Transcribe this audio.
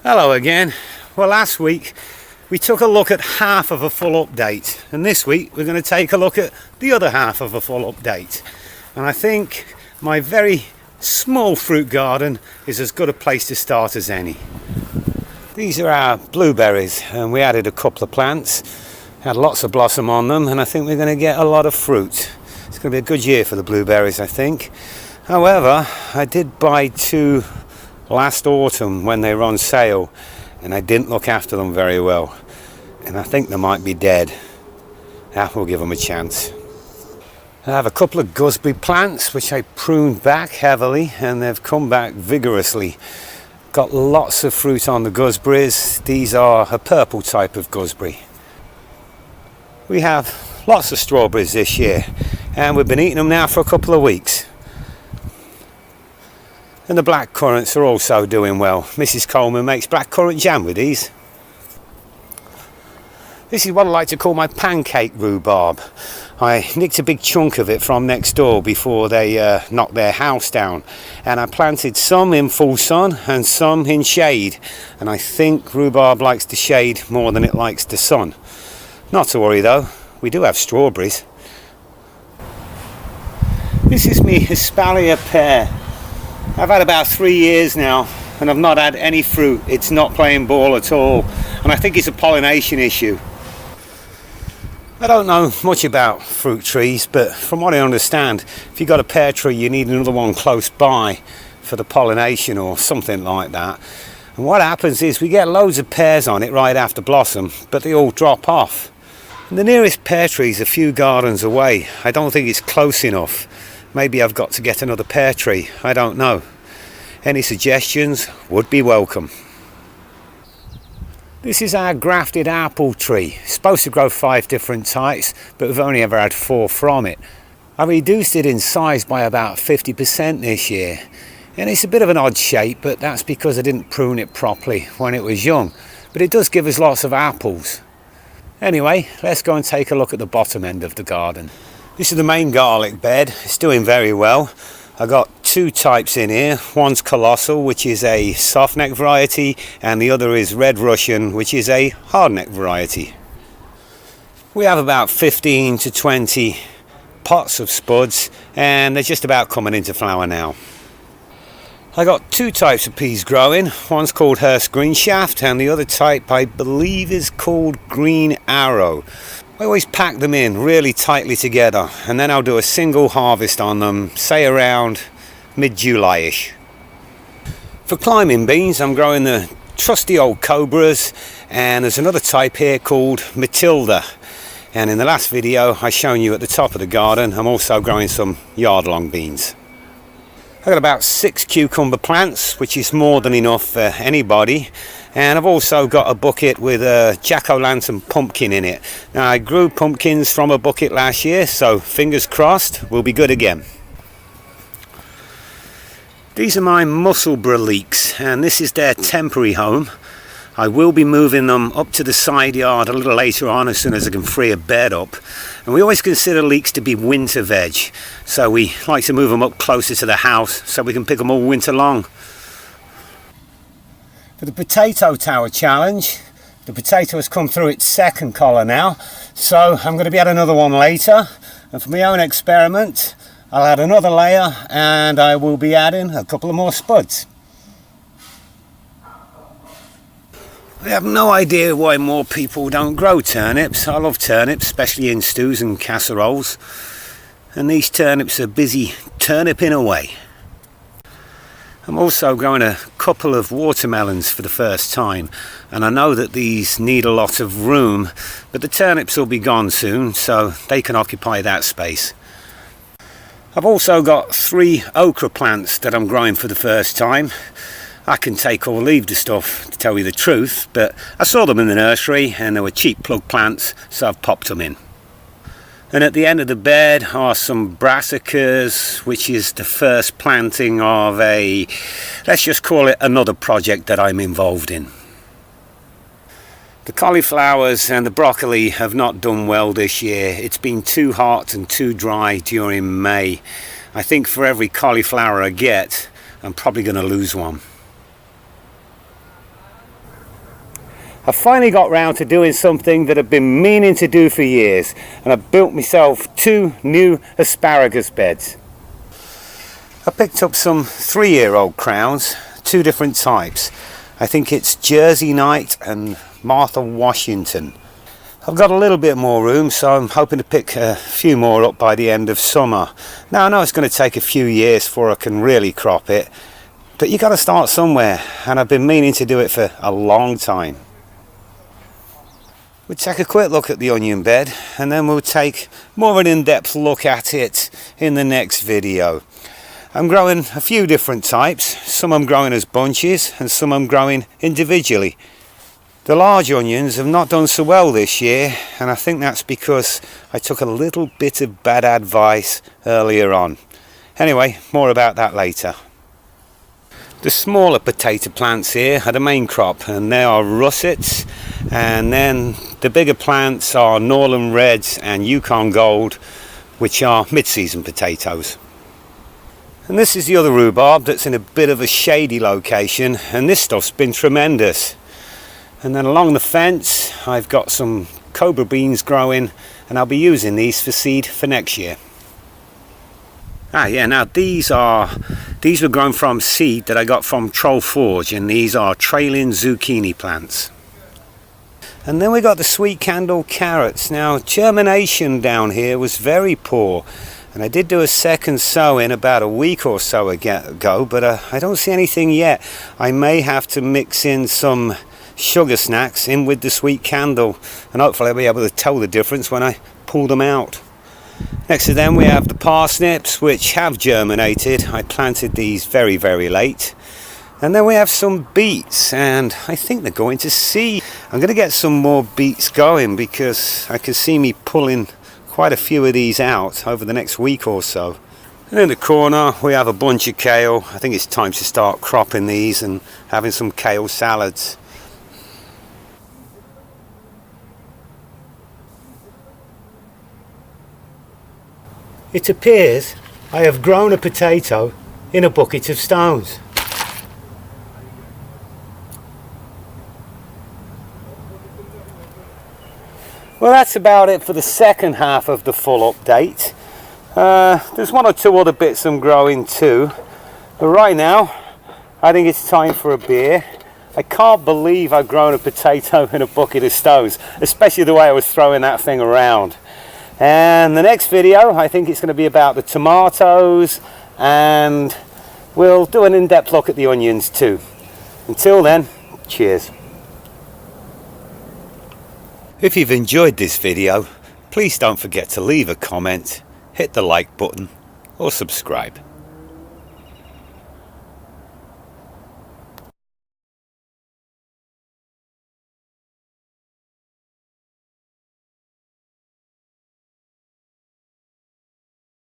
Hello again. Well, last week we took a look at half of a full update, and this week we're going to take a look at the other half of a full update. And I think my very small fruit garden is as good a place to start as any. These are our blueberries, and we added a couple of plants, had lots of blossom on them, and I think we're going to get a lot of fruit. It's going to be a good year for the blueberries, I think. However, I did buy two last autumn when they were on sale, and I didn't look after them very well, and I think they might be dead. We'll give them a chance. I have a couple of gooseberry plants which I pruned back heavily, and they've come back vigorously. Got lots of fruit on the gooseberries. These are a purple type of gooseberry. We have lots of strawberries this year, and we've been eating them now for a couple of weeks. And the black currants are also doing well. Mrs. Coleman makes blackcurrant jam with these. This is what I like to call my pancake rhubarb. I nicked a big chunk of it from next door before they knocked their house down, and I planted some in full sun and some in shade, and I think rhubarb likes the shade more than it likes the sun. Not to worry though, we do have strawberries. This is me Hispalia pear. I've had about 3 years now and I've not had any fruit. It's not playing ball at all, and I think it's a pollination issue. I don't know much about fruit trees, but from what I understand, if you've got a pear tree you need another one close by for the pollination or something like that. And what happens is we get loads of pears on it right after blossom, but they all drop off. And the nearest pear tree is a few gardens away. I don't think it's close enough. Maybe I've got to get another pear tree, I don't know. Any suggestions would be welcome. This is our grafted apple tree. It's supposed to grow 5 different types, but we've only ever had 4 from it. I reduced it in size by about 50% this year. And it's a bit of an odd shape, but that's because I didn't prune it properly when it was young. But it does give us lots of apples. Anyway, let's go and take a look at the bottom end of the garden. This is the main garlic bed. It's doing very well. I got 2 types in here. One's Colossal, which is a soft neck variety, and the other is Red Russian, which is a hard neck variety. We have about 15 to 20 pots of spuds, and they're just about coming into flower now. I got 2 types of peas growing. One's called Hearst Green Shaft, and the other type I believe is called Green Arrow. I always pack them in really tightly together, and then I'll do a single harvest on them, say around mid-July-ish. For climbing beans, I'm growing the trusty old Cobras, and there's another type here called Matilda. And in the last video I shown you at the top of the garden, I'm also growing some yard-long beans. I've got about 6 cucumber plants, which is more than enough for anybody. And I've also got a bucket with a jack-o'-lantern pumpkin in it. Now, I grew pumpkins from a bucket last year, so fingers crossed, we'll be good again. These are my Musselburgh leeks, and this is their temporary home. I will be moving them up to the side yard a little later on as soon as I can free a bed up. And we always consider leeks to be winter veg, so we like to move them up closer to the house so we can pick them all winter long. For the potato tower challenge, the potato has come through its second collar now, so I'm going to be adding another one later. And for my own experiment, I'll add another layer, and I will be adding a couple of more spuds. I have no idea why more people don't grow turnips. I love turnips, especially in stews and casseroles. And these turnips are busy turniping away. I'm also growing a couple of watermelons for the first time, and I know that these need a lot of room, but the turnips will be gone soon, so they can occupy that space. I've also got 3 okra plants that I'm growing for the first time. I can take or leave the stuff, to tell you the truth, but I saw them in the nursery and they were cheap plug plants, so I've popped them in. And at the end of the bed are some brassicas, which is the first planting of let's just call it another project that I'm involved in. The cauliflowers and the broccoli have not done well this year. It's been too hot and too dry during May. I think for every cauliflower I get, I'm probably going to lose one. I finally got round to doing something that I've been meaning to do for years, and I built myself 2 new asparagus beds. I picked up some 3-year-old crowns, 2 different types. I think it's Jersey Knight and Martha Washington. I've got a little bit more room, so I'm hoping to pick a few more up by the end of summer. Now I know it's going to take a few years before I can really crop it, but you got to start somewhere, and I've been meaning to do it for a long time. We'll take a quick look at the onion bed, and then we'll take more of an in-depth look at it in the next video. I'm growing a few different types. Some I'm growing as bunches and some I'm growing individually. The large onions have not done so well this year, and I think that's because I took a little bit of bad advice earlier on. Anyway, more about that later. The smaller potato plants here are the main crop, and they are russets, and then the bigger plants are Norland Reds and Yukon Gold, which are mid-season potatoes. And this is the other rhubarb that's in a bit of a shady location, and this stuff's been tremendous. And then along the fence I've got some cobra beans growing, and I'll be using these for seed for next year. Now these were grown from seed that I got from Troll Forge, and these are trailing zucchini plants. And then we got the sweet candle carrots. Now germination down here was very poor, and I did do a second sowing about a week or so ago, but I don't see anything yet. I may have to mix in some sugar snacks in with the sweet candle, and hopefully I'll be able to tell the difference when I pull them out. Next to them we have the parsnips, which have germinated. I planted these very, very late. And then we have some beets, and I think they're going to seed. I'm going to get some more beets going because I can see me pulling quite a few of these out over the next week or so. And in the corner we have a bunch of kale. I think it's time to start cropping these and having some kale salads. It appears I have grown a potato in a bucket of stones. Well, that's about it for the second half of the full update. There's 1 or 2 other bits I'm growing too, but right now I think it's time for a beer. I can't believe I've grown a potato in a bucket of stones, especially the way I was throwing that thing around. And the next video, I think it's going to be about the tomatoes, and we'll do an in-depth look at the onions too. Until then, cheers. If you've enjoyed this video, please don't forget to leave a comment, hit the like button or subscribe.